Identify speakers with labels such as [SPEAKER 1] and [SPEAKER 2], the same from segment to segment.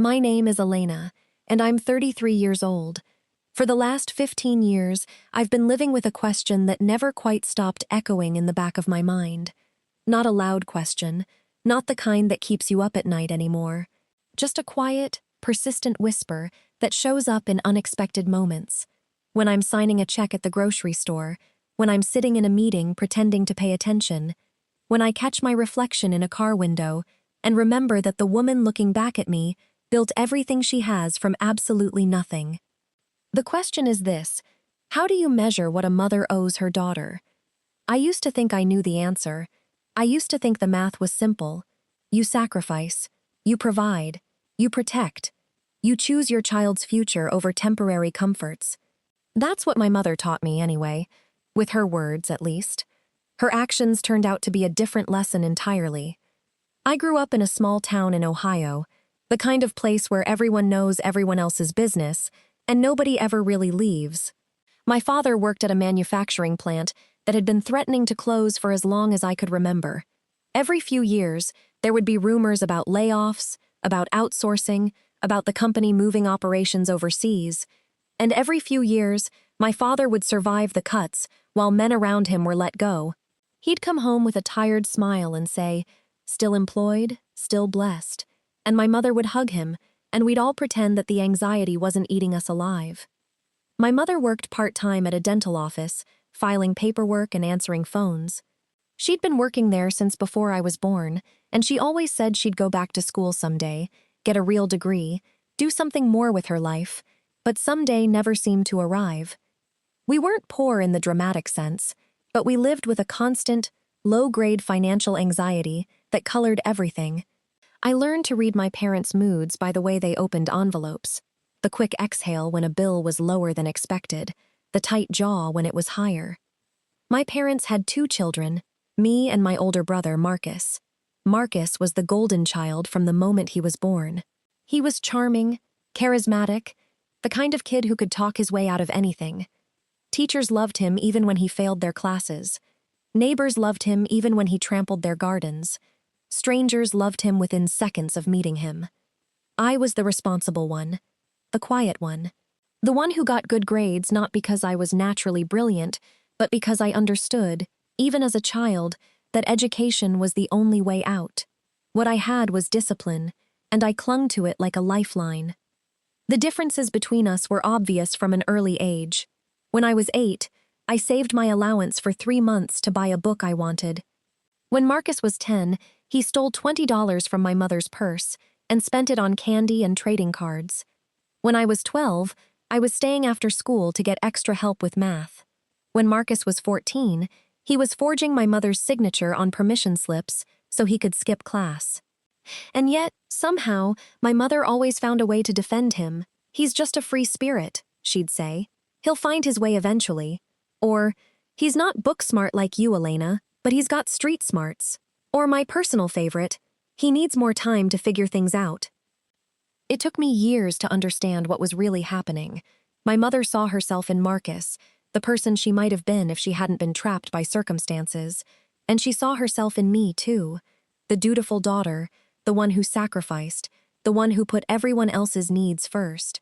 [SPEAKER 1] My name is Elena, and I'm 33 years old. For the last 15 years, I've been living with a question that never quite stopped echoing in the back of my mind. Not a loud question, not the kind that keeps you up at night anymore. Just a quiet, persistent whisper that shows up in unexpected moments. When I'm signing a check at the grocery store, when I'm sitting in a meeting pretending to pay attention, when I catch my reflection in a car window and remember that the woman looking back at me built everything she has from absolutely nothing. The question is this: how do you measure what a mother owes her daughter? I used to think I knew the answer. I used to think the math was simple. You sacrifice, you provide, you protect, you choose your child's future over temporary comforts. That's what my mother taught me anyway, with her words at least. Her actions turned out to be a different lesson entirely. I grew up in a small town in Ohio, the kind of place where everyone knows everyone else's business, and nobody ever really leaves. My father worked at a manufacturing plant that had been threatening to close for as long as I could remember. Every few years, there would be rumors about layoffs, about outsourcing, about the company moving operations overseas. And every few years, my father would survive the cuts while men around him were let go. He'd come home with a tired smile and say, "Still employed, still blessed." And my mother would hug him, and we'd all pretend that the anxiety wasn't eating us alive. My mother worked part-time at a dental office, filing paperwork and answering phones. She'd been working there since before I was born, and she always said she'd go back to school someday, get a real degree, do something more with her life, but someday never seemed to arrive. We weren't poor in the dramatic sense, but we lived with a constant, low-grade financial anxiety that colored everything. I learned to read my parents' moods by the way they opened envelopes, the quick exhale when a bill was lower than expected, the tight jaw when it was higher. My parents had 2 children, me and my older brother, Marcus. Marcus was the golden child from the moment he was born. He was charming, charismatic, the kind of kid who could talk his way out of anything. Teachers loved him even when he failed their classes. Neighbors loved him even when he trampled their gardens. Strangers loved him within seconds of meeting him. I was the responsible one, the quiet one, the one who got good grades not because I was naturally brilliant, but because I understood, even as a child, that education was the only way out. What I had was discipline, and I clung to it like a lifeline. The differences between us were obvious from an early age. When I was 8, I saved my allowance for 3 months to buy a book I wanted. When Marcus was 10, he stole $20 from my mother's purse and spent it on candy and trading cards. When I was 12, I was staying after school to get extra help with math. When Marcus was 14, he was forging my mother's signature on permission slips so he could skip class. And yet, somehow, my mother always found a way to defend him. "He's just a free spirit," she'd say. "He'll find his way eventually." Or, "He's not book smart like you, Elena, but he's got street smarts." Or my personal favorite, "He needs more time to figure things out." It took me years to understand what was really happening. My mother saw herself in Marcus, the person she might have been if she hadn't been trapped by circumstances, and she saw herself in me too, the dutiful daughter, the one who sacrificed, the one who put everyone else's needs first.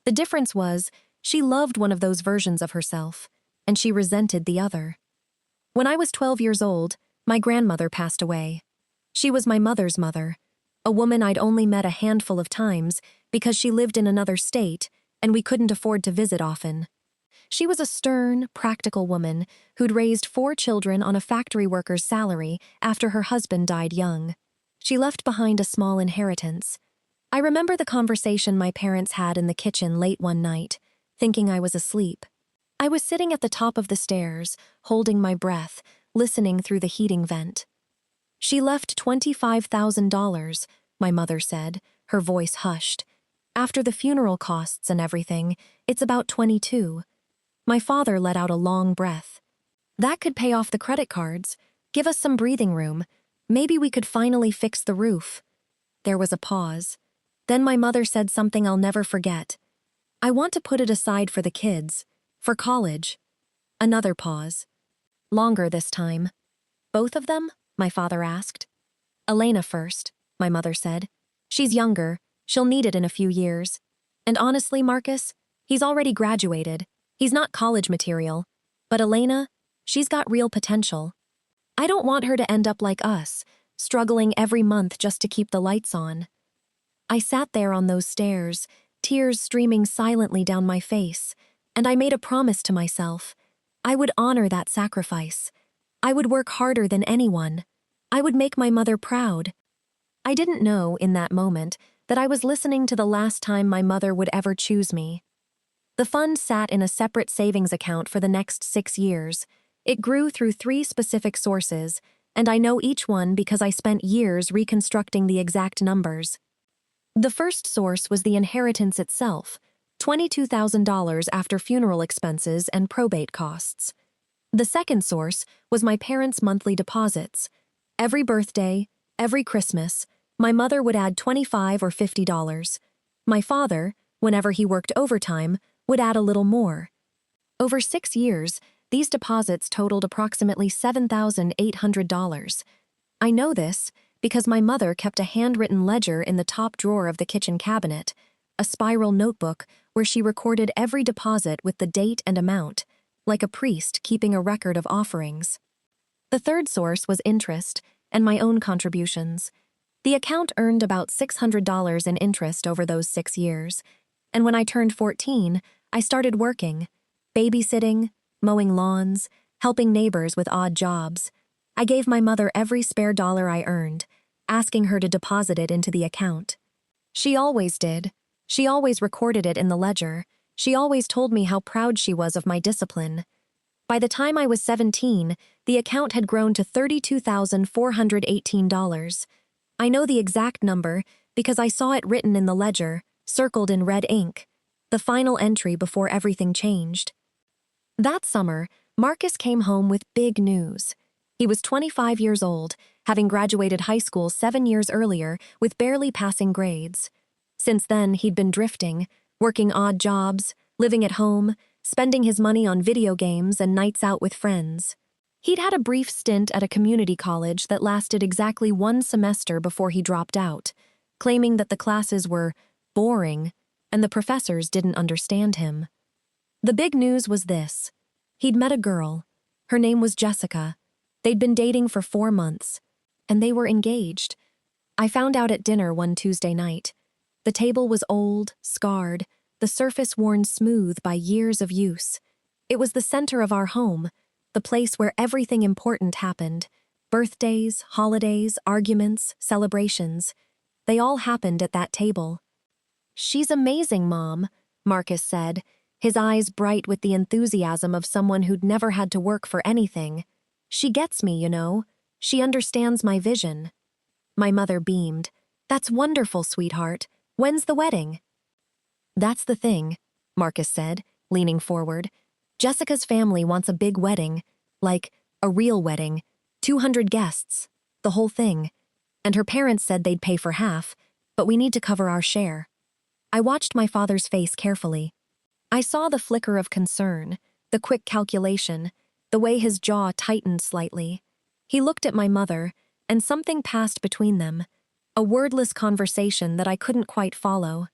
[SPEAKER 1] The difference was, she loved one of those versions of herself, and she resented the other. When I was 12 years old, my grandmother passed away. She was my mother's mother, a woman I'd only met a handful of times because she lived in another state and we couldn't afford to visit often. She was a stern, practical woman who'd raised 4 children on a factory worker's salary after her husband died young. She left behind a small inheritance. I remember the conversation my parents had in the kitchen late one night, thinking I was asleep. I was sitting at the top of the stairs, holding my breath, listening through the heating vent. "She left $25,000, my mother said, her voice hushed. "After the funeral costs and everything, it's about 22. My father let out a long breath. "That could pay off the credit cards, give us some breathing room. Maybe we could finally fix the roof." There was a pause. Then my mother said something I'll never forget. "I want to put it aside for the kids, for college." Another pause. Longer this time. "Both of them?" my father asked. "Elena first," my mother said. "She's younger, She'll need it in a few years. And honestly, Marcus, he's already graduated. He's not college material. But Elena, she's got real potential. I don't want her to end up like us, struggling every month just to keep the lights on. I sat there on those stairs, tears streaming silently down my face, and I made a promise to myself. I would honor that sacrifice. I would work harder than anyone. I would make my mother proud. I didn't know, in that moment, that I was listening to the last time my mother would ever choose me. The fund sat in a separate savings account for the next 6 years. It grew through 3 specific sources, and I know each one because I spent years reconstructing the exact numbers. The first source was the inheritance itself, $22,000 after funeral expenses and probate costs. The second source was my parents' monthly deposits. Every birthday, every Christmas, my mother would add $25 or $50. My father, whenever he worked overtime, would add a little more. Over 6 years, these deposits totaled approximately $7,800. I know this because my mother kept a handwritten ledger in the top drawer of the kitchen cabinet, a spiral notebook where she recorded every deposit with the date and amount, like a priest keeping a record of offerings. The third source was interest and my own contributions. The account earned about $600 in interest over those 6 years, and when I turned 14, I started working, babysitting, mowing lawns, helping neighbors with odd jobs. I gave my mother every spare dollar I earned, asking her to deposit it into the account. She always did. She always recorded it in the ledger. She always told me how proud she was of my discipline. By the time I was 17, the account had grown to $32,418. I know the exact number because I saw it written in the ledger, circled in red ink, the final entry before everything changed. That summer, Marcus came home with big news. He was 25 years old, having graduated high school 7 years earlier with barely passing grades. Since then, he'd been drifting, working odd jobs, living at home, spending his money on video games and nights out with friends. He'd had a brief stint at a community college that lasted exactly 1 semester before he dropped out, claiming that the classes were boring and the professors didn't understand him. The big news was this. He'd met a girl. Her name was Jessica. They'd been dating for 4 months, and they were engaged. I found out at dinner one Tuesday night. The table was old, scarred, the surface worn smooth by years of use. It was the center of our home, the place where everything important happened. Birthdays, holidays, arguments, celebrations. They all happened at that table. "She's amazing, Mom," Marcus said, his eyes bright with the enthusiasm of someone who'd never had to work for anything. "She gets me, you know. She understands my vision." My mother beamed. "That's wonderful, sweetheart. When's the wedding?" "That's the thing," Marcus said, leaning forward. "Jessica's family wants a big wedding, like a real wedding, 200 guests, the whole thing. And her parents said they'd pay for half, but we need to cover our share." I watched my father's face carefully. I saw the flicker of concern, the quick calculation, the way his jaw tightened slightly. He looked at my mother, and something passed between them, a wordless conversation that I couldn't quite follow.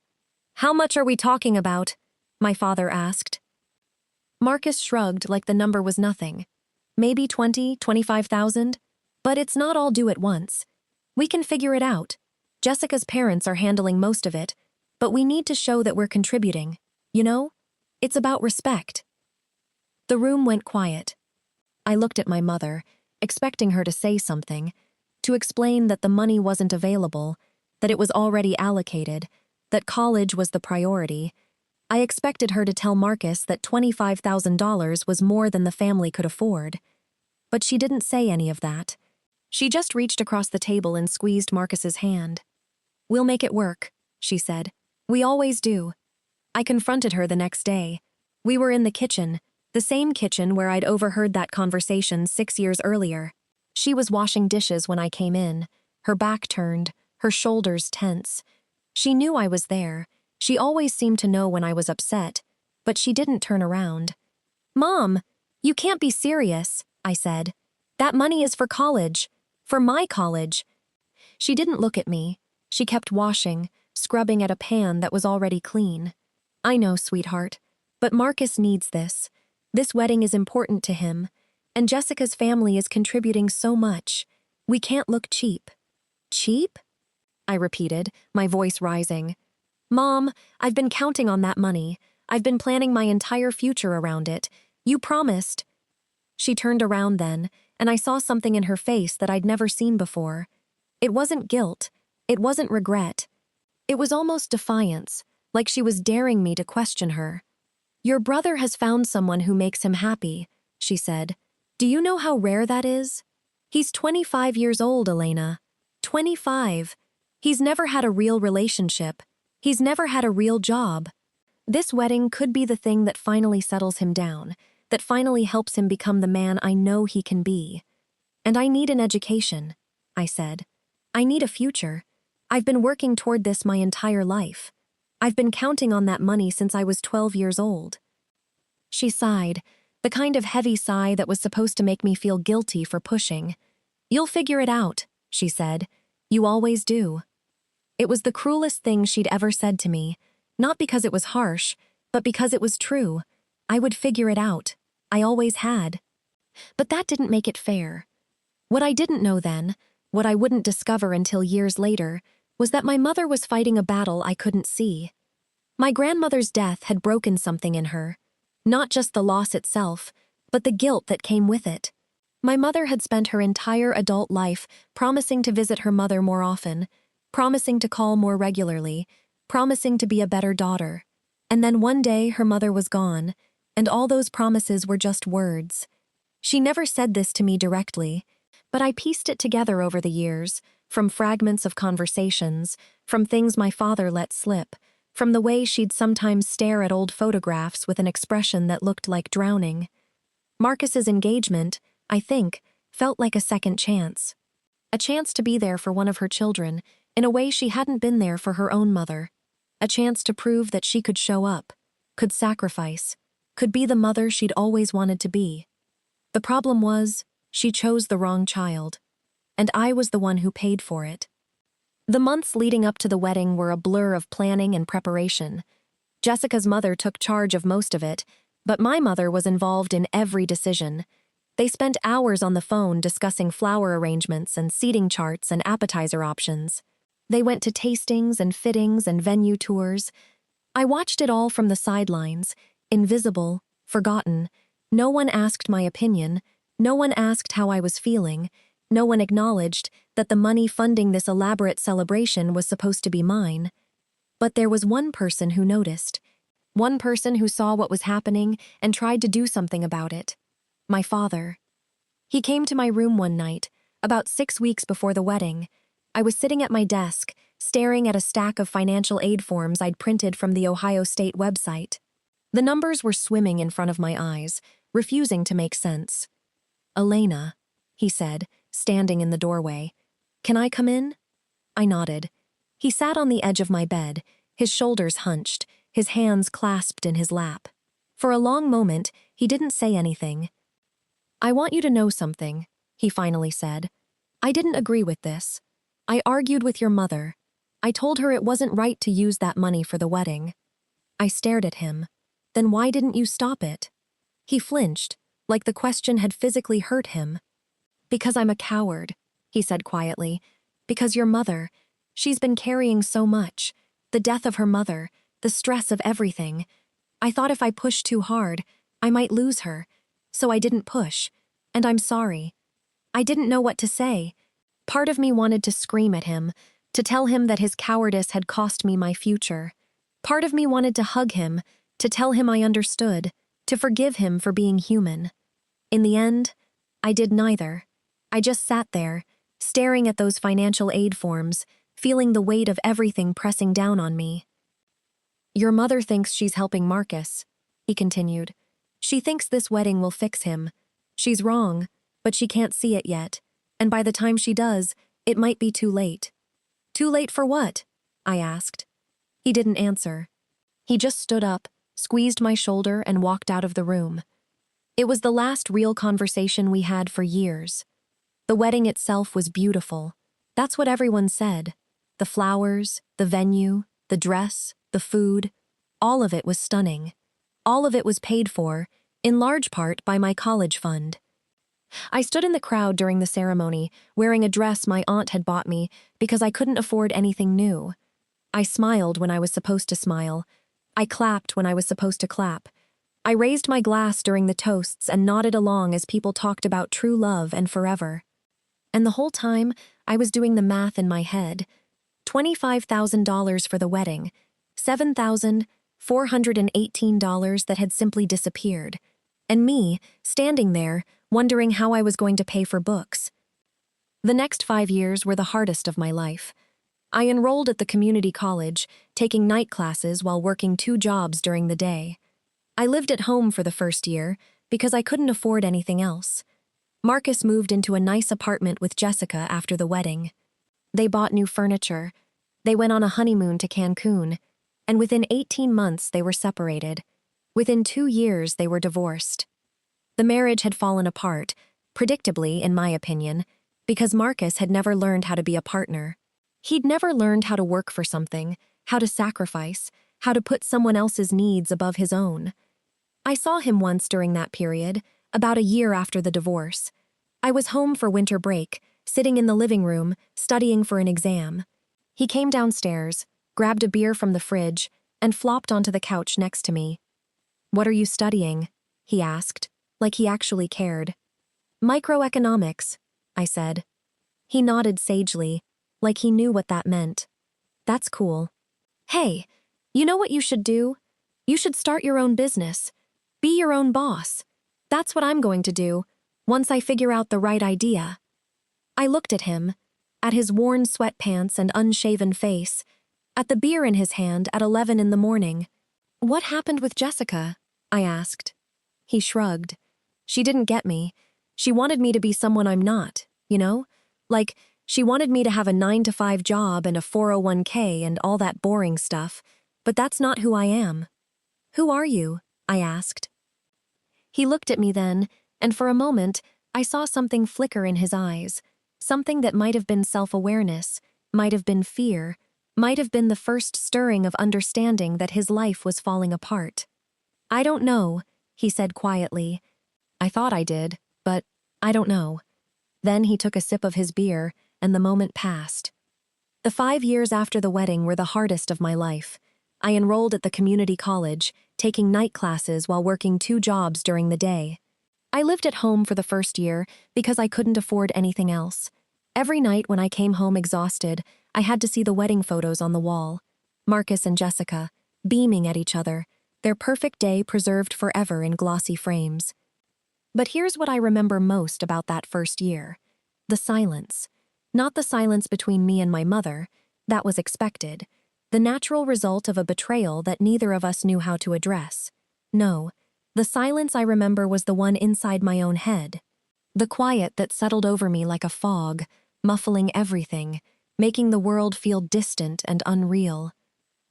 [SPEAKER 1] "How much are we talking about?" my father asked. Marcus shrugged like the number was nothing. "Maybe 20, 25,000? But it's not all due at once. We can figure it out. Jessica's parents are handling most of it, but we need to show that we're contributing. You know? It's about respect." The room went quiet. I looked at my mother, expecting her to say something, to explain that the money wasn't available, that it was already allocated, that college was the priority. I expected her to tell Marcus that $25,000 was more than the family could afford. But she didn't say any of that. She just reached across the table and squeezed Marcus's hand. "We'll make it work," she said. "We always do." I confronted her the next day. We were in the kitchen, the same kitchen where I'd overheard that conversation 6 years earlier. She was washing dishes when I came in, her back turned, her shoulders tense. She knew I was there. She always seemed to know when I was upset, but she didn't turn around. "Mom, you can't be serious," I said. "That money is for college. For my college." She didn't look at me. She kept washing, scrubbing at a pan that was already clean. I know, sweetheart, but Marcus needs this. This wedding is important to him, and Jessica's family is contributing so much. We can't look cheap. Cheap? I repeated, my voice rising. Mom, I've been counting on that money. I've been planning my entire future around it. You promised. She turned around then, and I saw something in her face that I'd never seen before. It wasn't guilt. It wasn't regret. It was almost defiance, like she was daring me to question her. Your brother has found someone who makes him happy, she said. Do you know how rare that is? He's 25 years old, Elena. 25. He's never had a real relationship. He's never had a real job. This wedding could be the thing that finally settles him down, that finally helps him become the man I know he can be. And I need an education, I said. I need a future. I've been working toward this my entire life. I've been counting on that money since I was 12 years old. She sighed, the kind of heavy sigh that was supposed to make me feel guilty for pushing. You'll figure it out, she said. You always do. It was the cruelest thing she'd ever said to me, not because it was harsh, but because it was true. I would figure it out. I always had. But that didn't make it fair. What I didn't know then, what I wouldn't discover until years later, was that my mother was fighting a battle I couldn't see. My grandmother's death had broken something in her. Not just the loss itself, but the guilt that came with it. My mother had spent her entire adult life promising to visit her mother more often, promising to call more regularly, promising to be a better daughter. And then one day her mother was gone, and all those promises were just words. She never said this to me directly, but I pieced it together over the years, from fragments of conversations, from things my father let slip, from the way she'd sometimes stare at old photographs with an expression that looked like drowning. Marcus's engagement, I think, felt like a second chance. A chance to be there for one of her children, in a way she hadn't been there for her own mother. A chance to prove that she could show up, could sacrifice, could be the mother she'd always wanted to be. The problem was, she chose the wrong child, and I was the one who paid for it. The months leading up to the wedding were a blur of planning and preparation. Jessica's mother took charge of most of it, but my mother was involved in every decision. They spent hours on the phone discussing flower arrangements and seating charts and appetizer options. They went to tastings and fittings and venue tours. I watched it all from the sidelines, invisible, forgotten. No one asked my opinion. No one asked how I was feeling. No one acknowledged that the money funding this elaborate celebration was supposed to be mine. But there was one person who noticed. One person who saw what was happening and tried to do something about it. My father. He came to my room one night, about 6 weeks before the wedding. I was sitting at my desk, staring at a stack of financial aid forms I'd printed from the Ohio State website. The numbers were swimming in front of my eyes, refusing to make sense. Elena, he said, standing in the doorway. Can I come in? I nodded. He sat on the edge of my bed, his shoulders hunched, his hands clasped in his lap. For a long moment, he didn't say anything. I want you to know something, he finally said. I didn't agree with this. I argued with your mother. I told her it wasn't right to use that money for the wedding. I stared at him. Then why didn't you stop it? He flinched, like the question had physically hurt him. Because I'm a coward, he said quietly. Because your mother, she's been carrying so much. The death of her mother, the stress of everything. I thought if I pushed too hard, I might lose her. So I didn't push. And I'm sorry. I didn't know what to say. Part of me wanted to scream at him, to tell him that his cowardice had cost me my future. Part of me wanted to hug him, to tell him I understood, to forgive him for being human. In the end, I did neither. I just sat there, staring at those financial aid forms, feeling the weight of everything pressing down on me. Your mother thinks she's helping Marcus, he continued. She thinks this wedding will fix him. She's wrong, but she can't see it yet. And by the time she does, it might be too late. Too late for what? I asked. He didn't answer. He just stood up, squeezed my shoulder, and walked out of the room. It was the last real conversation we had for years. The wedding itself was beautiful. That's what everyone said. The flowers, the venue, the dress, the food, all of it was stunning. All of it was paid for, in large part by my college fund. I stood in the crowd during the ceremony, wearing a dress my aunt had bought me because I couldn't afford anything new. I smiled when I was supposed to smile. I clapped when I was supposed to clap. I raised my glass during the toasts and nodded along as people talked about true love and forever. And the whole time, I was doing the math in my head. $25,000 for the wedding, $7,418 that had simply disappeared, and me, standing there, wondering how I was going to pay for books. The next 5 years were the hardest of my life. I enrolled at the community college, taking night classes while working 2 jobs during the day. I lived at home for the first year because I couldn't afford anything else. Marcus moved into a nice apartment with Jessica after the wedding. They bought new furniture. They went on a honeymoon to Cancun, and within 18 months they were separated. Within 2 years they were divorced. The marriage had fallen apart, predictably, in my opinion, because Marcus had never learned how to be a partner. He'd never learned how to work for something, how to sacrifice, how to put someone else's needs above his own. I saw him once during that period, about a year after the divorce. I was home for winter break, sitting in the living room, studying for an exam. He came downstairs, grabbed a beer from the fridge, and flopped onto the couch next to me. "What are you studying?" he asked, like he actually cared. "Microeconomics," I said. He nodded sagely, like he knew what that meant. "That's cool. Hey, you know what you should do? You should start your own business. Be your own boss. That's what I'm going to do, once I figure out the right idea." I looked at him, at his worn sweatpants and unshaven face, at the beer in his hand at 11 in the morning. "What happened with Jessica?" I asked. He shrugged. "She didn't get me. She wanted me to be someone I'm not, you know? Like, she wanted me to have a 9-to-5 job and a 401k and all that boring stuff, but that's not who I am." "Who are you?" I asked. He looked at me then, and for a moment, I saw something flicker in his eyes, something that might have been self-awareness, might have been fear, might have been the first stirring of understanding that his life was falling apart. "I don't know," he said quietly. "I thought I did, but I don't know." Then he took a sip of his beer, and the moment passed. The 5 years after the wedding were the hardest of my life. I enrolled at the community college, taking night classes while working 2 jobs during the day. I lived at home for the first year because I couldn't afford anything else. Every night when I came home exhausted, I had to see the wedding photos on the wall. Marcus and Jessica, beaming at each other, their perfect day preserved forever in glossy frames. But here's what I remember most about that first year. The silence. Not the silence between me and my mother. That was expected. The natural result of a betrayal that neither of us knew how to address. No, the silence I remember was the one inside my own head. The quiet that settled over me like a fog, muffling everything, making the world feel distant and unreal.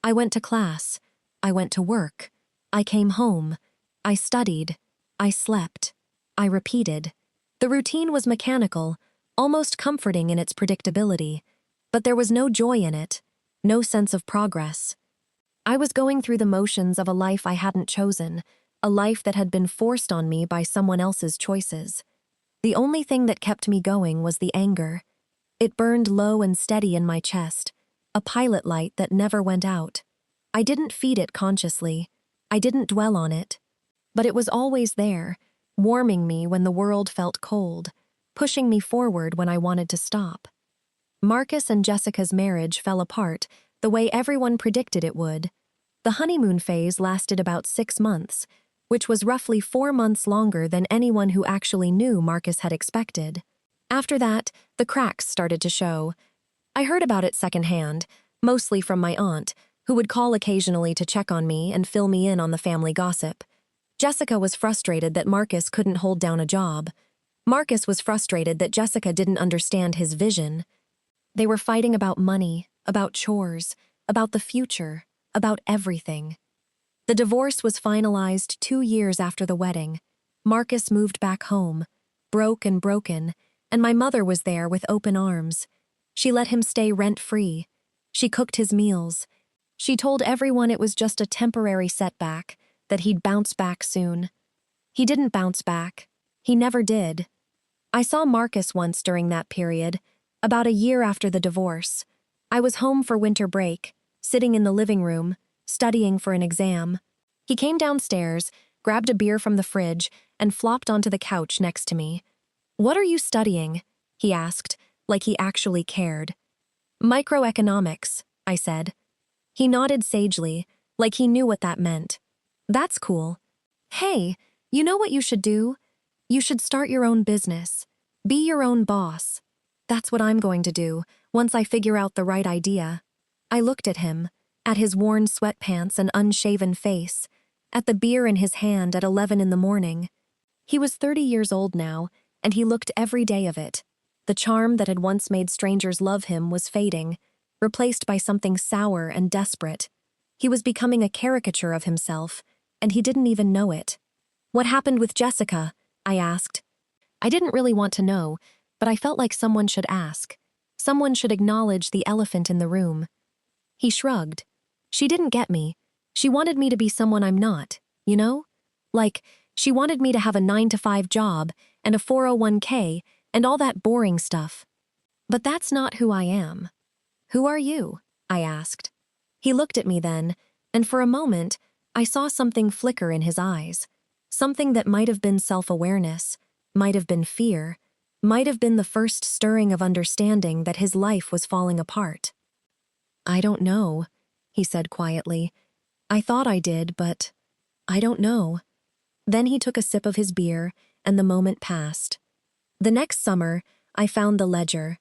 [SPEAKER 1] I went to class. I went to work. I came home. I studied. I slept. I repeated. The routine was mechanical, almost comforting in its predictability, but there was no joy in it, no sense of progress. I was going through the motions of a life I hadn't chosen, a life that had been forced on me by someone else's choices. The only thing that kept me going was the anger. It burned low and steady in my chest, a pilot light that never went out. I didn't feed it consciously. I didn't dwell on it. But it was always there, warming me when the world felt cold, pushing me forward when I wanted to stop. Marcus and Jessica's marriage fell apart the way everyone predicted it would. The honeymoon phase lasted about 6 months, which was roughly 4 months longer than anyone who actually knew Marcus had expected. After that, the cracks started to show. I heard about it secondhand, mostly from my aunt, who would call occasionally to check on me and fill me in on the family gossip. Jessica was frustrated that Marcus couldn't hold down a job. Marcus was frustrated that Jessica didn't understand his vision. They were fighting about money, about chores, about the future, about everything. The divorce was finalized 2 years after the wedding. Marcus moved back home, broke and broken, and my mother was there with open arms. She let him stay rent-free. She cooked his meals. She told everyone it was just a temporary setback, that he'd bounce back soon. He didn't bounce back. He never did. I saw Marcus once during that period, about a year after the divorce. I was home for winter break, sitting in the living room, studying for an exam. He came downstairs, grabbed a beer from the fridge, and flopped onto the couch next to me. "What are you studying?" he asked, like he actually cared. "Microeconomics," I said. He nodded sagely, like he knew what that meant. "That's cool. Hey, you know what you should do? You should start your own business. Be your own boss." "That's what I'm going to do, once I figure out the right idea." I looked at him, at his worn sweatpants and unshaven face, at the beer in his hand at 11 in the morning. He was 30 years old now, and he looked every day of it. The charm that had once made strangers love him was fading, replaced by something sour and desperate. He was becoming a caricature of himself, and he didn't even know it. "What happened with Jessica?" I asked. I didn't really want to know, but I felt like someone should ask. Someone should acknowledge the elephant in the room. He shrugged. "She didn't get me. She wanted me to be someone I'm not, you know? Like, she wanted me to have a 9-to-5 job and a 401k and all that boring stuff. But that's not who I am." "Who are you?" I asked. He looked at me then, and for a moment, I saw something flicker in his eyes. Something that might have been self-awareness, might have been fear, might have been the first stirring of understanding that his life was falling apart. "I don't know," he said quietly. "I thought I did, but I don't know." Then he took a sip of his beer, and the moment passed. The next summer, I found the ledger.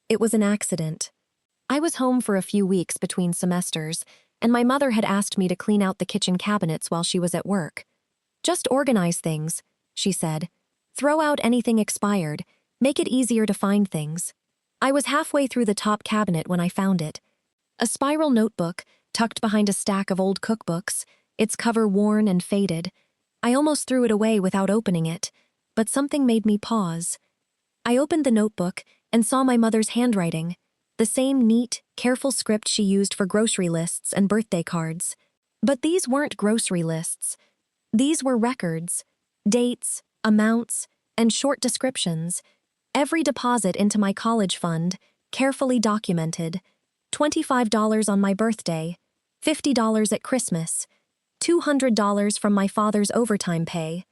[SPEAKER 1] It was an accident. I was home for a few weeks between semesters, and my mother had asked me to clean out the kitchen cabinets while she was at work. "Just organize things," she said. "Throw out anything expired. Make it easier to find things." I was halfway through the top cabinet when I found it. A spiral notebook, tucked behind a stack of old cookbooks, its cover worn and faded. I almost threw it away without opening it, but something made me pause. I opened the notebook and saw my mother's handwriting, the same neat, careful script she used for grocery lists and birthday cards. But these weren't grocery lists. These were records, dates, amounts, and short descriptions. Every deposit into my college fund, carefully documented. $25 on my birthday, $50 at Christmas, $200 from my father's overtime pay.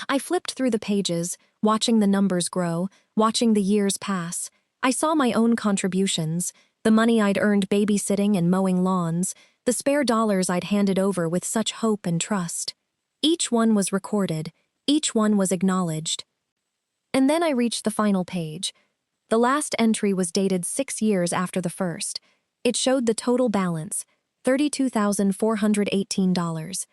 [SPEAKER 1] I flipped through the pages, watching the numbers grow, watching the years pass. I saw my own contributions, the money I'd earned babysitting and mowing lawns, the spare dollars I'd handed over with such hope and trust. Each one was recorded, each one was acknowledged. And then I reached the final page. The last entry was dated 6 years after the first. It showed the total balance, $32,418.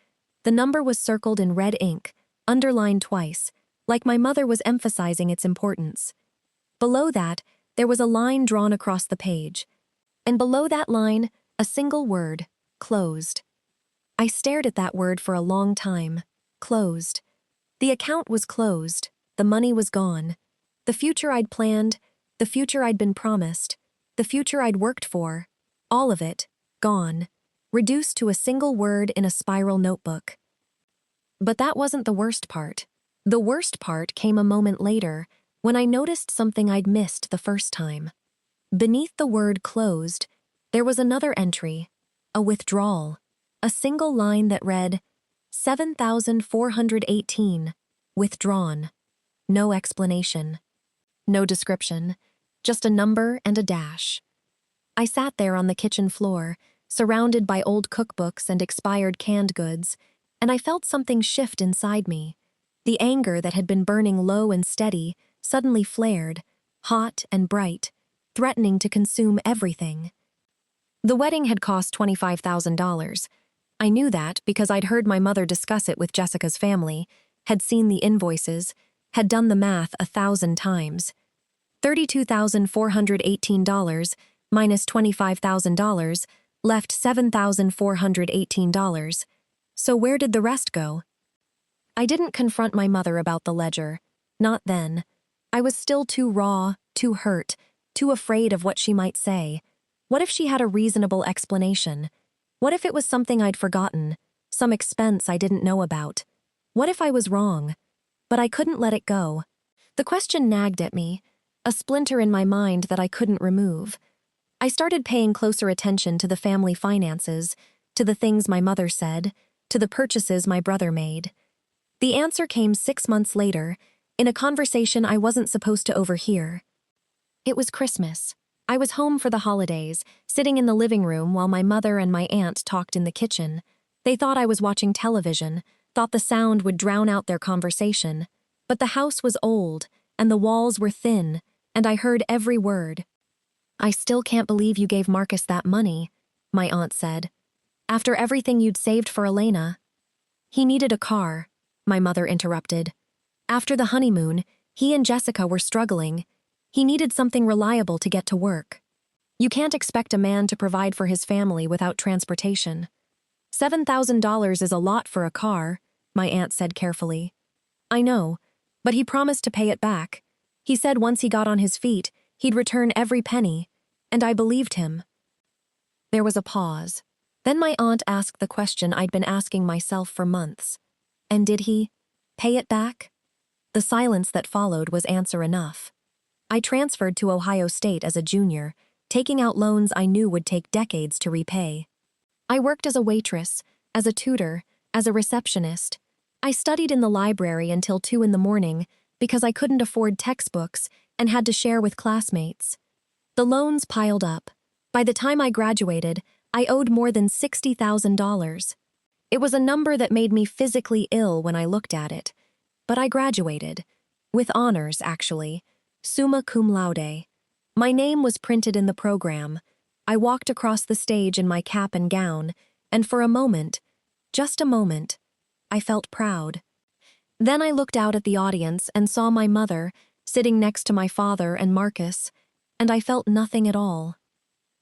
[SPEAKER 1] The number was circled in red ink, underlined twice, like my mother was emphasizing its importance. Below that, there was a line drawn across the page. And below that line, a single word, closed. I stared at that word for a long time. Closed. The account was closed. The money was gone. The future I'd planned, the future I'd been promised, the future I'd worked for, all of it, gone, reduced to a single word in a spiral notebook. But that wasn't the worst part. The worst part came a moment later, when I noticed something I'd missed the first time. Beneath the word closed, there was another entry, a withdrawal, a single line that read, 7,418, withdrawn. No explanation. No description. Just a number and a dash. I sat there on the kitchen floor, surrounded by old cookbooks and expired canned goods, and I felt something shift inside me. The anger that had been burning low and steady suddenly flared, hot and bright, threatening to consume everything. The wedding had cost $25,000. I knew that because I'd heard my mother discuss it with Jessica's family, had seen the invoices, had done the math 1,000 times. $32,418 minus $25,000 left $7,418. So where did the rest go? I didn't confront my mother about the ledger. Not then. I was still too raw, too hurt, too afraid of what she might say. What if she had a reasonable explanation? What if it was something I'd forgotten, some expense I didn't know about? What if I was wrong? But I couldn't let it go. The question nagged at me, a splinter in my mind that I couldn't remove. I started paying closer attention to the family finances, to the things my mother said, to the purchases my brother made. The answer came 6 months later, in a conversation I wasn't supposed to overhear. It was Christmas. I was home for the holidays, sitting in the living room while my mother and my aunt talked in the kitchen. They thought I was watching television, thought the sound would drown out their conversation. But the house was old, and the walls were thin, and I heard every word. "I still can't believe you gave Marcus that money," my aunt said. "After everything you'd saved for Elena." "He needed a car," my mother interrupted. "After the honeymoon, he and Jessica were struggling. He needed something reliable to get to work. You can't expect a man to provide for his family without transportation." $7,000 is a lot for a car," my aunt said carefully. "I know, but he promised to pay it back. He said once he got on his feet, he'd return every penny, and I believed him." There was a pause. Then my aunt asked the question I'd been asking myself for months. "And did he pay it back?" The silence that followed was answer enough. I transferred to Ohio State as a junior, taking out loans I knew would take decades to repay. I worked as a waitress, as a tutor, as a receptionist. I studied in the library until 2 in the morning because I couldn't afford textbooks and had to share with classmates. The loans piled up. By the time I graduated, I owed more than $60,000. It was a number that made me physically ill when I looked at it. But I graduated. With honors, actually. Summa cum laude. My name was printed in the program. I walked across the stage in my cap and gown, and for a moment, just a moment, I felt proud. Then I looked out at the audience and saw my mother sitting next to my father and Marcus, and I felt nothing at all.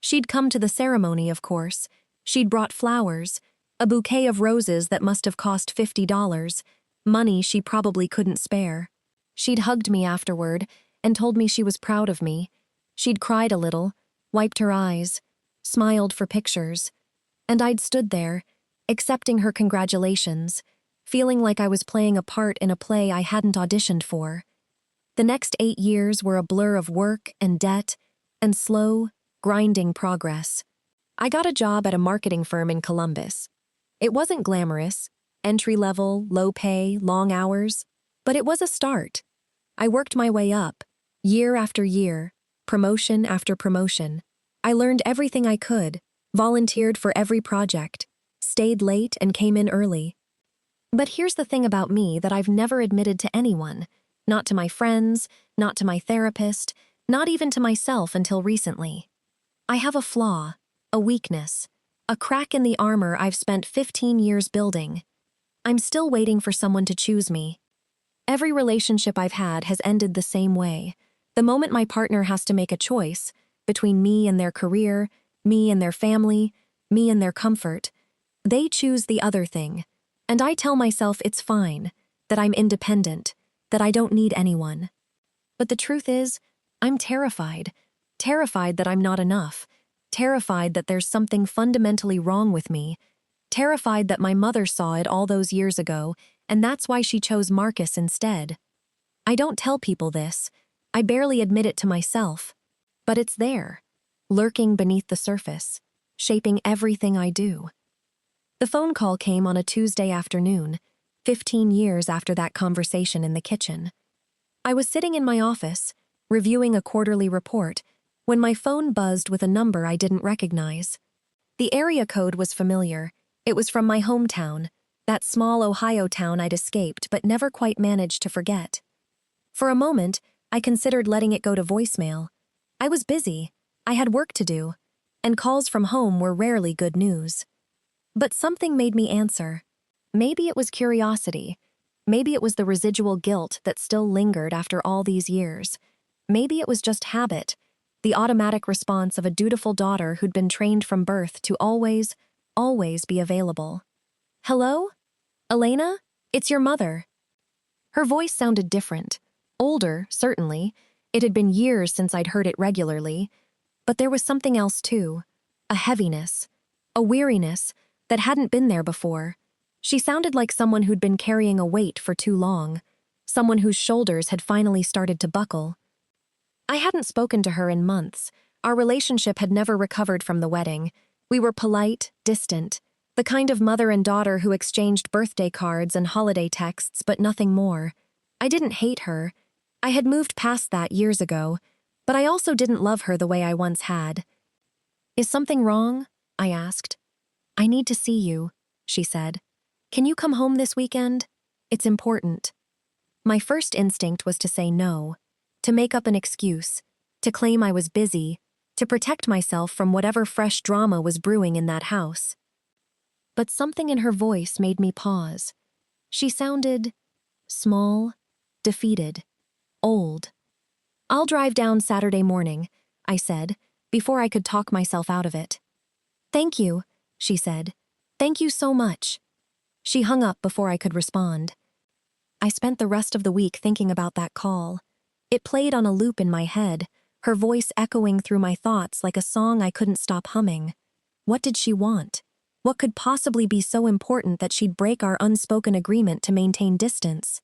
[SPEAKER 1] She'd come to the ceremony, of course. She'd brought flowers, a bouquet of roses that must have cost $50, money she probably couldn't spare. She'd hugged me afterward and told me she was proud of me. She'd cried a little, wiped her eyes, smiled for pictures, and I'd stood there, accepting her congratulations, feeling like I was playing a part in a play I hadn't auditioned for. The next 8 years were a blur of work and debt and slow, grinding progress. I got a job at a marketing firm in Columbus. It wasn't glamorous, entry-level, low pay, long hours, but it was a start. I worked my way up, year after year, promotion after promotion. I learned everything I could, volunteered for every project, stayed late and came in early. But here's the thing about me that I've never admitted to anyone, not to my friends, not to my therapist, not even to myself until recently. I have a flaw, a weakness, a crack in the armor I've spent 15 years building. I'm still waiting for someone to choose me. Every relationship I've had has ended the same way. The moment my partner has to make a choice between me and their career, me and their family, me and their comfort, they choose the other thing. And I tell myself it's fine, that I'm independent, that I don't need anyone. But the truth is, I'm terrified. Terrified that I'm not enough. Terrified that there's something fundamentally wrong with me. Terrified that my mother saw it all those years ago, and that's why she chose Marcus instead. I don't tell people this. I barely admit it to myself. But it's there, lurking beneath the surface, shaping everything I do. The phone call came on a Tuesday afternoon, 15 years after that conversation in the kitchen. I was sitting in my office, reviewing a quarterly report, when my phone buzzed with a number I didn't recognize. The area code was familiar. It was from my hometown, that small Ohio town I'd escaped but never quite managed to forget. For a moment, I considered letting it go to voicemail. I was busy, I had work to do, and calls from home were rarely good news. But something made me answer. Maybe it was curiosity. Maybe it was the residual guilt that still lingered after all these years. Maybe it was just habit, the automatic response of a dutiful daughter who'd been trained from birth to always be available. "Hello? Elena? It's your mother." Her voice sounded different. Older, certainly. It had been years since I'd heard it regularly. But there was something else too. A heaviness. A weariness that hadn't been there before. She sounded like someone who'd been carrying a weight for too long. Someone whose shoulders had finally started to buckle. I hadn't spoken to her in months. Our relationship had never recovered from the wedding. We were polite, distant, the kind of mother and daughter who exchanged birthday cards and holiday texts, but nothing more. I didn't hate her. I had moved past that years ago, but I also didn't love her the way I once had. "Is something wrong?" I asked. "I need to see you," she said. "Can you come home this weekend? It's important." My first instinct was to say no, to make up an excuse, to claim I was busy, to protect myself from whatever fresh drama was brewing in that house. But something in her voice made me pause. She sounded small, defeated, old. "I'll drive down Saturday morning," I said, before I could talk myself out of it. "Thank you," she said. "Thank you so much." She hung up before I could respond. I spent the rest of the week thinking about that call. It played on a loop in my head, her voice echoing through my thoughts like a song I couldn't stop humming. What did she want? What could possibly be so important that she'd break our unspoken agreement to maintain distance?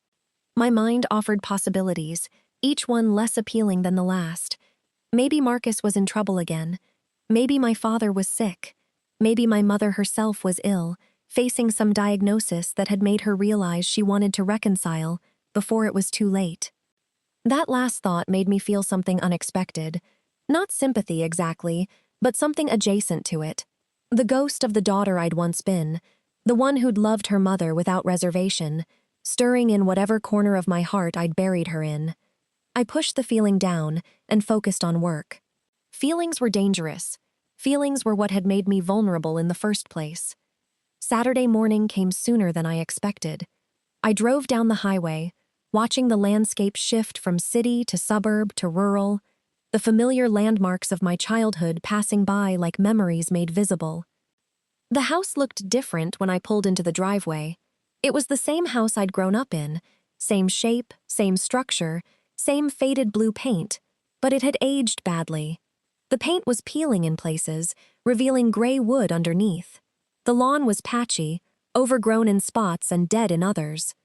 [SPEAKER 1] My mind offered possibilities, each one less appealing than the last. Maybe Marcus was in trouble again. Maybe my father was sick. Maybe my mother herself was ill, facing some diagnosis that had made her realize she wanted to reconcile before it was too late. That last thought made me feel something unexpected. Not sympathy exactly, but something adjacent to it. The ghost of the daughter I'd once been, the one who'd loved her mother without reservation, stirring in whatever corner of my heart I'd buried her in. I pushed the feeling down and focused on work. Feelings were dangerous. Feelings were what had made me vulnerable in the first place. Saturday morning came sooner than I expected. I drove down the highway, watching the landscape shift from city to suburb to rural, the familiar landmarks of my childhood passing by like memories made visible. The house looked different when I pulled into the driveway. It was the same house I'd grown up in, same shape, same structure, same faded blue paint, but it had aged badly. The paint was peeling in places, revealing gray wood underneath. The lawn was patchy, overgrown in spots and dead in others.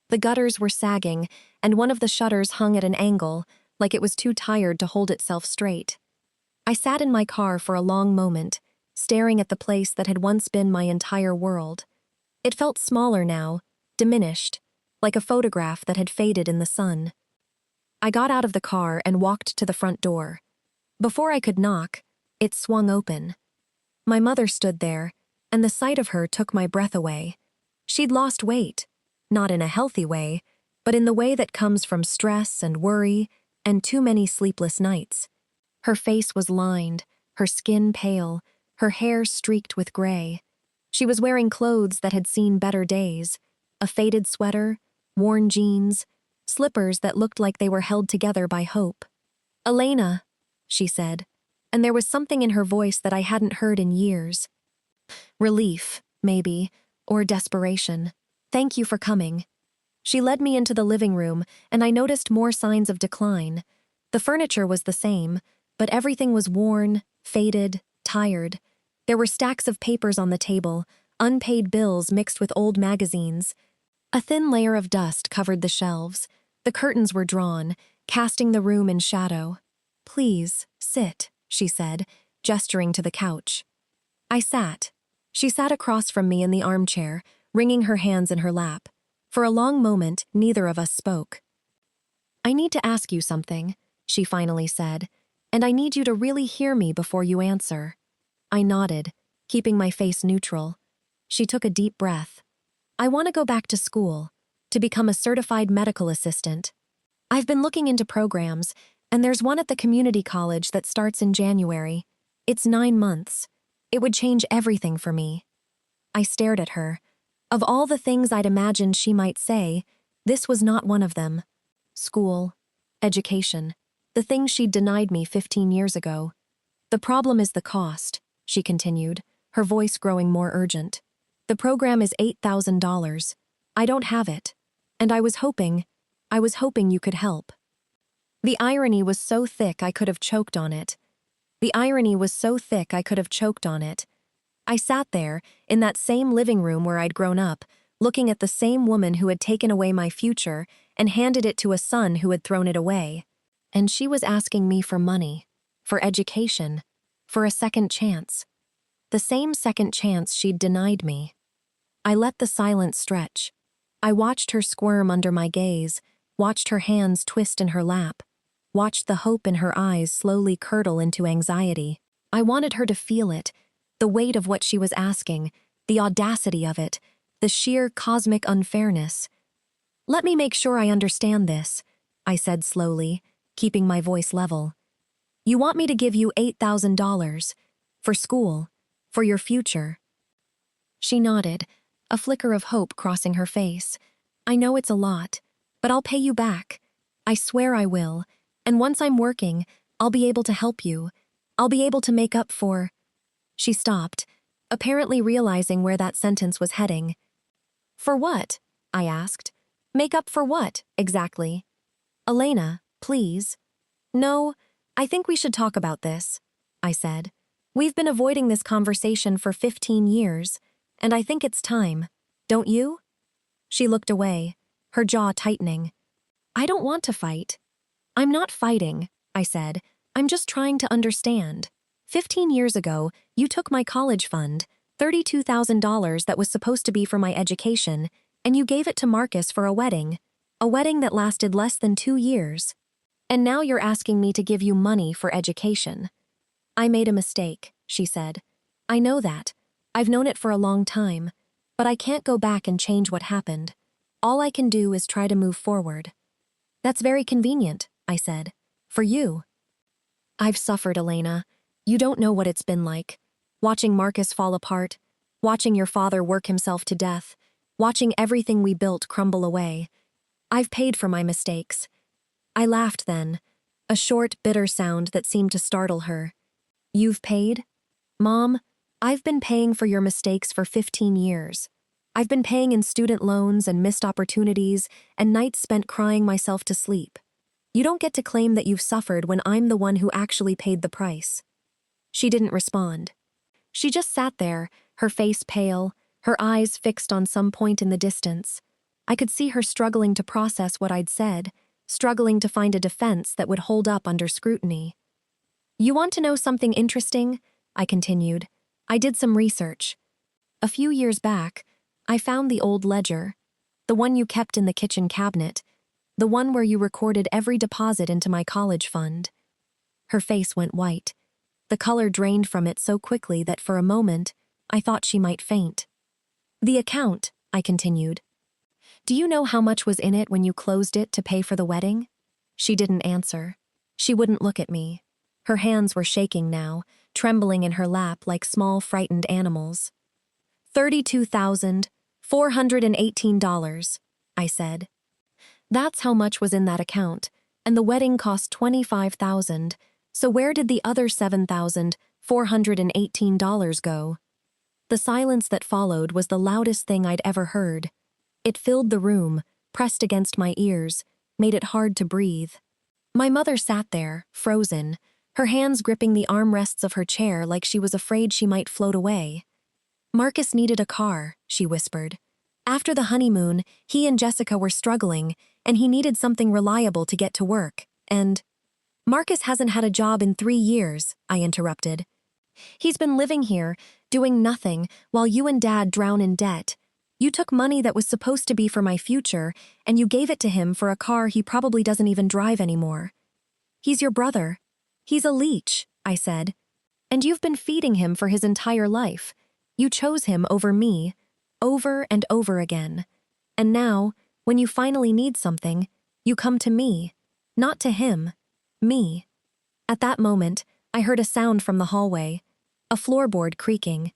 [SPEAKER 1] The gutters were sagging, and one of the shutters hung at an angle, like it was too tired to hold itself straight. I sat in my car for a long moment, staring at the place that had once been my entire world. It felt smaller now, diminished, like a photograph that had faded in the sun. I got out of the car and walked to the front door. Before I could knock, it swung open. My mother stood there, and the sight of her took my breath away. She'd lost weight, not in a healthy way, but in the way that comes from stress and worry and too many sleepless nights. Her face was lined, her skin pale, her hair streaked with gray. She was wearing clothes that had seen better days, a faded sweater, worn jeans, slippers that looked like they were held together by hope. "Elena," she said, and there was something in her voice that I hadn't heard in years. Relief, maybe, or desperation. "Thank you for coming." She led me into the living room, and I noticed more signs of decline. The furniture was the same, but everything was worn, faded, tired. There were stacks of papers on the table, unpaid bills mixed with old magazines. A thin layer of dust covered the shelves. The curtains were drawn, casting the room in shadow. "Please, sit," she said, gesturing to the couch. I sat. She sat across from me in the armchair, wringing her hands in her lap. For a long moment, neither of us spoke. "I need to ask you something," she finally said, "and I need you to really hear me before you answer." I nodded, keeping my face neutral. She took a deep breath. "I want to go back to school, to become a certified medical assistant. I've been looking into programs, and there's one at the community college that starts in January. It's 9 months. It would change everything for me." I stared at her. Of all the things I'd imagined she might say, this was not one of them. School, education, the things she'd denied me 15 years ago. "The problem is the cost," she continued, her voice growing more urgent. "The program is $8,000. I don't have it. And I was hoping you could help." The irony was so thick I could have choked on it. The irony was so thick I could have choked on it. I sat there, in that same living room where I'd grown up, looking at the same woman who had taken away my future and handed it to a son who had thrown it away. And she was asking me for money, for education, for a second chance. The same second chance she'd denied me. I let the silence stretch. I watched her squirm under my gaze, watched her hands twist in her lap, watched the hope in her eyes slowly curdle into anxiety. I wanted her to feel it, the weight of what she was asking, the audacity of it, the sheer cosmic unfairness. "Let me make sure I understand this," I said slowly, keeping my voice level. "You want me to give you $8,000 for school, for your future?" She nodded, a flicker of hope crossing her face. "I know it's a lot, but I'll pay you back. I swear I will. And once I'm working, I'll be able to help you. I'll be able to make up for—" She stopped, apparently realizing where that sentence was heading. "For what?" I asked. "Make up for what, exactly?" "Elena, please." "No, I think we should talk about this," I said. "We've been avoiding this conversation for 15 years, and I think it's time. Don't you?" She looked away, her jaw tightening. "I don't want to fight." "I'm not fighting," I said. "I'm just trying to understand. 15 years ago, you took my college fund, $32,000 that was supposed to be for my education, and you gave it to Marcus for a wedding that lasted less than 2 years. And now you're asking me to give you money for education." "I made a mistake," she said. "I know that. I've known it for a long time, but I can't go back and change what happened. All I can do is try to move forward." "That's very convenient," I said. "For you." "I've suffered, Elena. You don't know what it's been like. Watching Marcus fall apart, watching your father work himself to death, watching everything we built crumble away. I've paid for my mistakes." I laughed then, a short, bitter sound that seemed to startle her. "You've paid? Mom, I've been paying for your mistakes for 15 years. I've been paying in student loans and missed opportunities and nights spent crying myself to sleep. You don't get to claim that you've suffered when I'm the one who actually paid the price." She didn't respond. She just sat there, her face pale, her eyes fixed on some point in the distance. I could see her struggling to process what I'd said, struggling to find a defense that would hold up under scrutiny. "You want to know something interesting?" I continued. "I did some research. A few years back, I found the old ledger, the one you kept in the kitchen cabinet, the one where you recorded every deposit into my college fund." Her face went white. The color drained from it so quickly that for a moment, I thought she might faint. "The account," I continued. "Do you know how much was in it when you closed it to pay for the wedding?" She didn't answer. She wouldn't look at me. Her hands were shaking now, trembling in her lap like small frightened animals. $32,418, I said. "That's how much was in that account, and the wedding cost $25,000, so where did the other $7,418 go?" The silence that followed was the loudest thing I'd ever heard. It filled the room, pressed against my ears, made it hard to breathe. My mother sat there, frozen, her hands gripping the armrests of her chair like she was afraid she might float away. "Marcus needed a car," she whispered. "After the honeymoon, he and Jessica were struggling, and he needed something reliable to get to work, and—" "Marcus hasn't had a job in 3 years, I interrupted. "He's been living here, doing nothing, while you and Dad drown in debt. You took money that was supposed to be for my future, and you gave it to him for a car he probably doesn't even drive anymore. He's your brother. He's a leech," I said. "And you've been feeding him for his entire life. You chose him over me, over and over again. And now, when you finally need something, you come to me, not to him, me." At that moment, I heard a sound from the hallway, a floorboard creaking.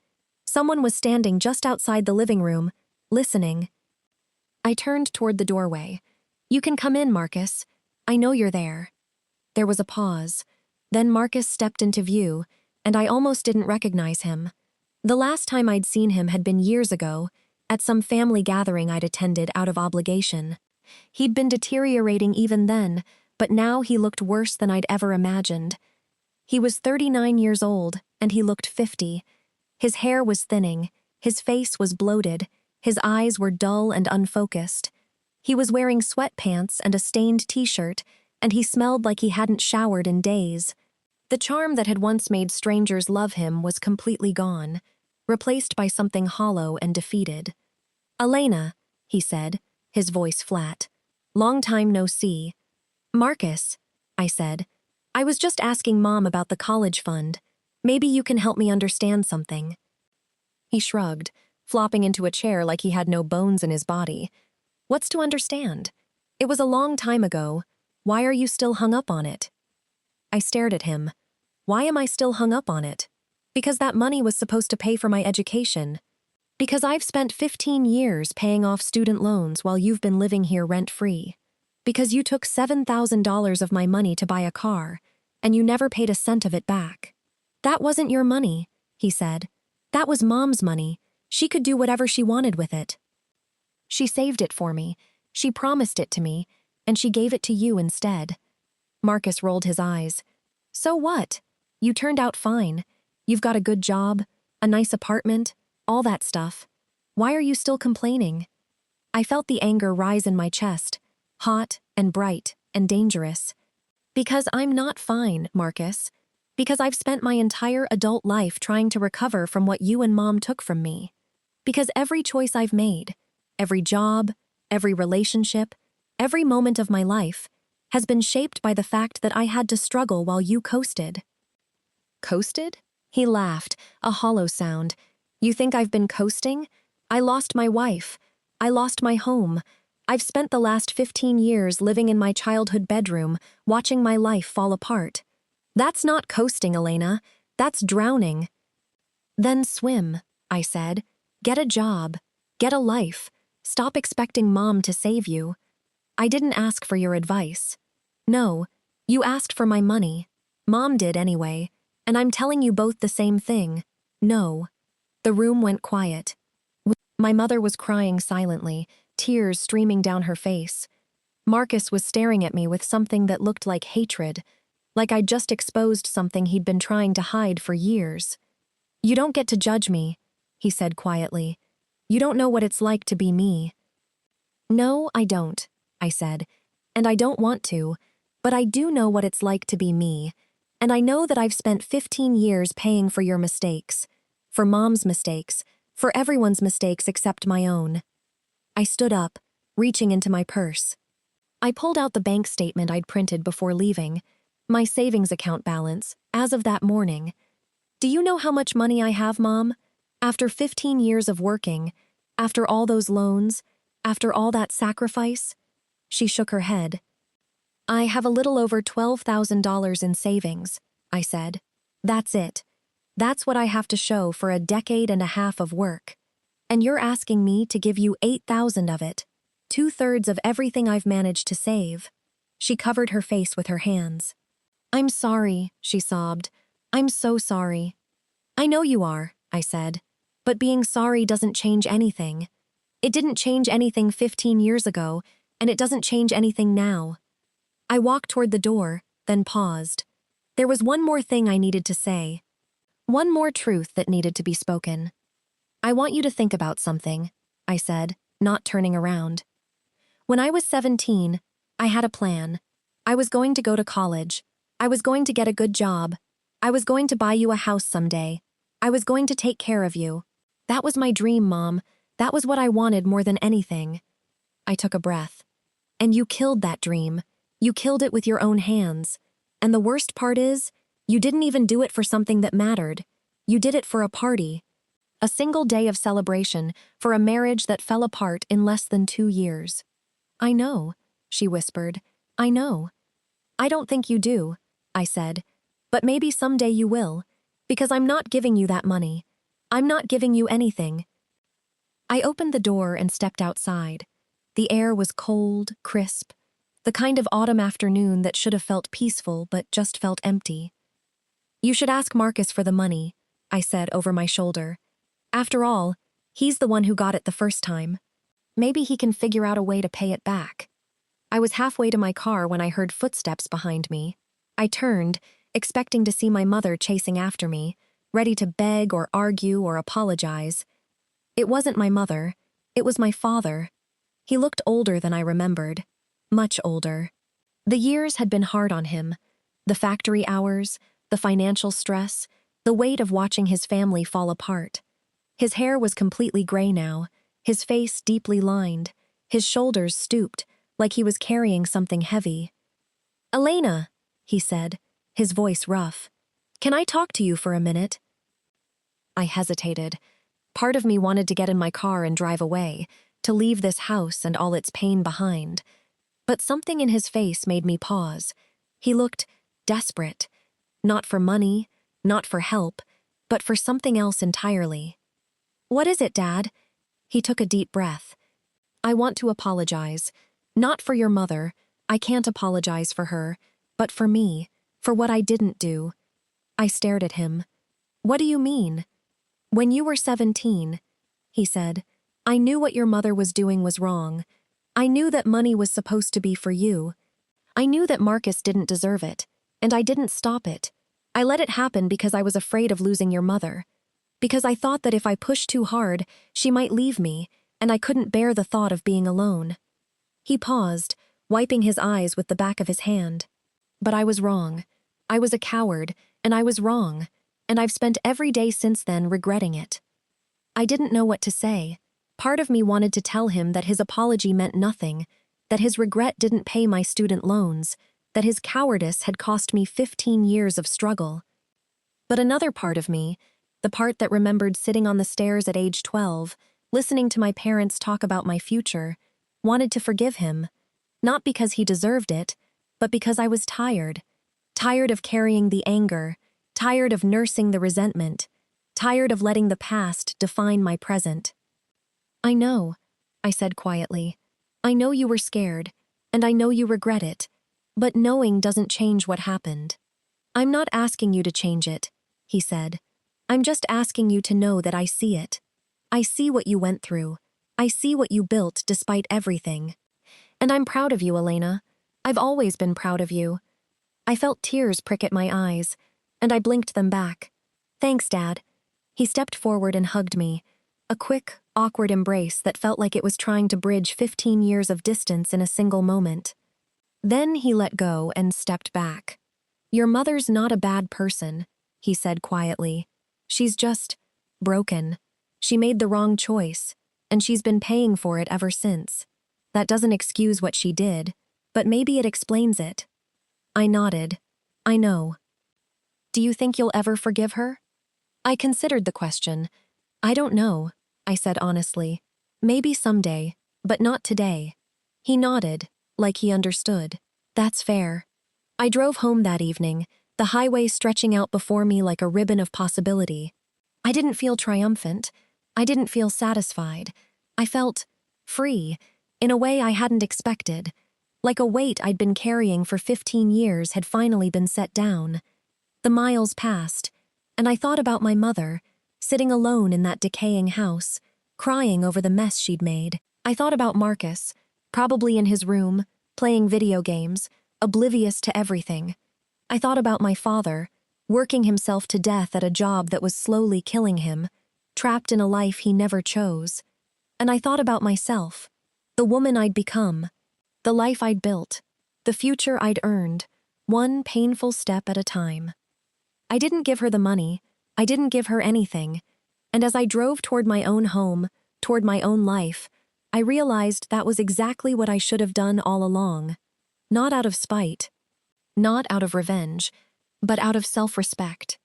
[SPEAKER 1] Someone was standing just outside the living room, listening. I turned toward the doorway. "You can come in, Marcus. I know you're there." There was a pause. Then Marcus stepped into view, and I almost didn't recognize him. The last time I'd seen him had been years ago, at some family gathering I'd attended out of obligation. He'd been deteriorating even then, but now he looked worse than I'd ever imagined. He was 39 years old, and he looked 50. His hair was thinning, his face was bloated, his eyes were dull and unfocused. He was wearing sweatpants and a stained t-shirt, and he smelled like he hadn't showered in days. The charm that had once made strangers love him was completely gone, replaced by something hollow and defeated. "Elena," he said, his voice flat. "Long time no see." "Marcus," I said. "I was just asking Mom about the college fund. Maybe you can help me understand something." He shrugged, flopping into a chair like he had no bones in his body. "What's to understand? It was a long time ago. Why are you still hung up on it?" I stared at him. Why am I still hung up on it? Because that money was supposed to pay for my education. Because I've spent 15 years paying off student loans while you've been living here rent-free. Because you took $7,000 of my money to buy a car, and you never paid a cent of it back. "That wasn't your money," he said. "That was Mom's money. She could do whatever she wanted with it. She saved it for me, she promised it to me, and she gave it to you instead." Marcus rolled his eyes. "So what? You turned out fine. You've got a good job, a nice apartment, all that stuff. Why are you still complaining?" I felt the anger rise in my chest, hot and bright and dangerous. "Because I'm not fine, Marcus. Because I've spent my entire adult life trying to recover from what you and Mom took from me. Because every choice I've made, every job, every relationship, every moment of my life, has been shaped by the fact that I had to struggle while you coasted." "Coasted?" He laughed, a hollow sound. "You think I've been coasting? I lost my wife. I lost my home. I've spent the last 15 years living in my childhood bedroom, watching my life fall apart. That's not coasting, Elena. That's drowning." "Then swim," I said. "Get a job. Get a life. Stop expecting Mom to save you. I didn't ask for your advice. No, you asked for my money. Mom did anyway, and I'm telling you both the same thing. No." The room went quiet. My mother was crying silently, tears streaming down her face. Marcus was staring at me with something that looked like hatred, like I'd just exposed something he'd been trying to hide for years. "You don't get to judge me," he said quietly. "You don't know what it's like to be me." "No, I don't," I said, "and I don't want to, but I do know what it's like to be me, and I know that I've spent 15 years paying for your mistakes, for Mom's mistakes, for everyone's mistakes except my own." I stood up, reaching into my purse. I pulled out the bank statement I'd printed before leaving, my savings account balance, as of that morning. "Do you know how much money I have, Mom? After 15 years of working, after all those loans, after all that sacrifice?" She shook her head. "I have a little over $12,000 in savings," I said. "That's it. That's what I have to show for a decade and a half of work. And you're asking me to give you 8,000 of it, 2/3 of everything I've managed to save." She covered her face with her hands. "I'm sorry," she sobbed. "I'm so sorry." "I know you are," I said. "But being sorry doesn't change anything. It didn't change anything 15 years ago, and it doesn't change anything now." I walked toward the door, then paused. There was one more thing I needed to say. One more truth that needed to be spoken. "I want you to think about something," I said, not turning around. "When I was 17, I had a plan. I was going to go to college. I was going to get a good job. I was going to buy you a house someday. I was going to take care of you. That was my dream, Mom. That was what I wanted more than anything." I took a breath. "And you killed that dream. You killed it with your own hands. And the worst part is, you didn't even do it for something that mattered. You did it for a party. A single day of celebration for a marriage that fell apart in less than 2 years." "I know," she whispered. "I know." "I don't think you do," I said. "But maybe someday you will, because I'm not giving you that money. I'm not giving you anything." I opened the door and stepped outside. The air was cold, crisp, the kind of autumn afternoon that should have felt peaceful but just felt empty. "You should ask Marcus for the money," I said over my shoulder. "After all, he's the one who got it the first time. Maybe he can figure out a way to pay it back." I was halfway to my car when I heard footsteps behind me. I turned, expecting to see my mother chasing after me, ready to beg or argue or apologize. It wasn't my mother. It was my father. He looked older than I remembered. Much older. The years had been hard on him. The factory hours, the financial stress, the weight of watching his family fall apart. His hair was completely gray now, his face deeply lined, his shoulders stooped, like he was carrying something heavy. "Elena," he said, his voice rough. "Can I talk to you for a minute?" I hesitated. Part of me wanted to get in my car and drive away, to leave this house and all its pain behind. But something in his face made me pause. He looked desperate. Not for money, not for help, but for something else entirely. "What is it, Dad?" He took a deep breath. "I want to apologize. Not for your mother. I can't apologize for her. But for me, for what I didn't do." I stared at him. "What do you mean?" "When you were 17, he said, "I knew what your mother was doing was wrong. I knew that money was supposed to be for you. I knew that Marcus didn't deserve it, and I didn't stop it. I let it happen because I was afraid of losing your mother. Because I thought that if I pushed too hard, she might leave me, and I couldn't bear the thought of being alone." He paused, wiping his eyes with the back of his hand. "But I was wrong. I was a coward, and I was wrong, and I've spent every day since then regretting it." I didn't know what to say. Part of me wanted to tell him that his apology meant nothing, that his regret didn't pay my student loans, that his cowardice had cost me 15 years of struggle. But another part of me, the part that remembered sitting on the stairs at age 12, listening to my parents talk about my future, wanted to forgive him, not because he deserved it, but because I was tired. Tired of carrying the anger, tired of nursing the resentment, tired of letting the past define my present. "I know," I said quietly. "I know you were scared, and I know you regret it, but knowing doesn't change what happened." "I'm not asking you to change it," he said. "I'm just asking you to know that I see it. I see what you went through. I see what you built despite everything. And I'm proud of you, Elena. I've always been proud of you." I felt tears prick at my eyes, and I blinked them back. "Thanks, Dad." He stepped forward and hugged me, a quick, awkward embrace that felt like it was trying to bridge 15 years of distance in a single moment. Then he let go and stepped back. "Your mother's not a bad person," he said quietly. "She's just broken. She made the wrong choice, and she's been paying for it ever since. That doesn't excuse what she did, but maybe it explains it." I nodded. "I know." "Do you think you'll ever forgive her?" I considered the question. "I don't know," I said honestly. "Maybe someday, but not today." He nodded, like he understood. "That's fair." I drove home that evening, the highway stretching out before me like a ribbon of possibility. I didn't feel triumphant. I didn't feel satisfied. I felt free, in a way I hadn't expected. Like a weight I'd been carrying for 15 years had finally been set down. The miles passed, and I thought about my mother, sitting alone in that decaying house, crying over the mess she'd made. I thought about Marcus, probably in his room, playing video games, oblivious to everything. I thought about my father, working himself to death at a job that was slowly killing him, trapped in a life he never chose. And I thought about myself, the woman I'd become, the life I'd built, the future I'd earned, one painful step at a time. I didn't give her the money. I didn't give her anything. And as I drove toward my own home, toward my own life, I realized that was exactly what I should have done all along. Not out of spite, not out of revenge, but out of self-respect.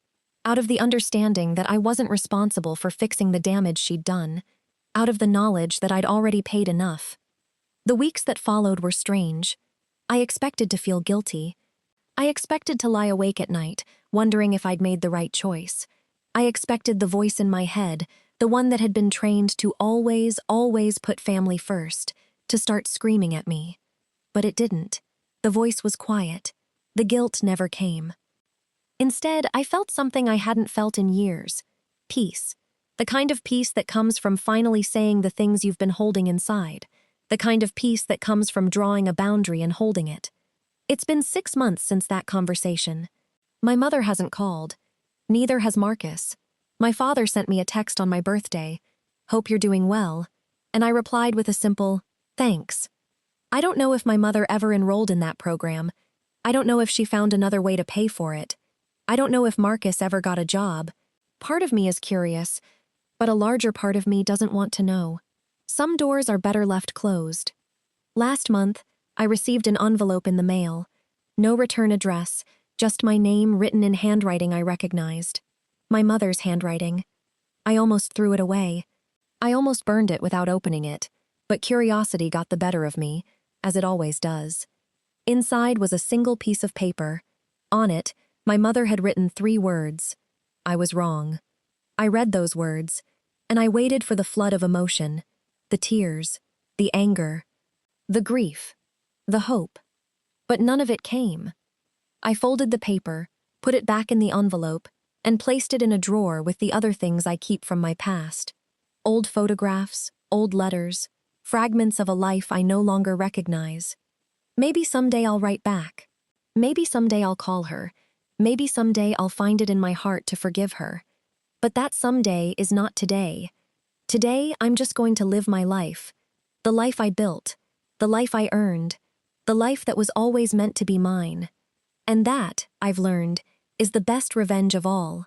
[SPEAKER 1] Out of the understanding that I wasn't responsible for fixing the damage she'd done. Out of the knowledge that I'd already paid enough. The weeks that followed were strange. I expected to feel guilty. I expected to lie awake at night, wondering if I'd made the right choice. I expected the voice in my head, the one that had been trained to always, always put family first, to start screaming at me. But it didn't. The voice was quiet. The guilt never came. Instead, I felt something I hadn't felt in years. Peace. The kind of peace that comes from finally saying the things you've been holding inside. The kind of peace that comes from drawing a boundary and holding it. It's been 6 months since that conversation. My mother hasn't called. Neither has Marcus. My father sent me a text on my birthday. Hope you're doing well. And I replied with a simple, thanks. I don't know if my mother ever enrolled in that program. I don't know if she found another way to pay for it. I don't know if Marcus ever got a job. Part of me is curious, but a larger part of me doesn't want to know. Some doors are better left closed. Last month, I received an envelope in the mail. No return address, just my name written in handwriting I recognized. My mother's handwriting. I almost threw it away. I almost burned it without opening it, but curiosity got the better of me, as it always does. Inside was a single piece of paper. On it, my mother had written 3 words. I was wrong. I read those words, and I waited for the flood of emotion, the tears, the anger, the grief, the hope. But none of it came. I folded the paper, put it back in the envelope, and placed it in a drawer with the other things I keep from my past. Old photographs, old letters, fragments of a life I no longer recognize. Maybe someday I'll write back. Maybe someday I'll call her. Maybe someday I'll find it in my heart to forgive her. But that someday is not today. Today, I'm just going to live my life. The life I built. The life I earned. The life that was always meant to be mine. And that, I've learned, is the best revenge of all.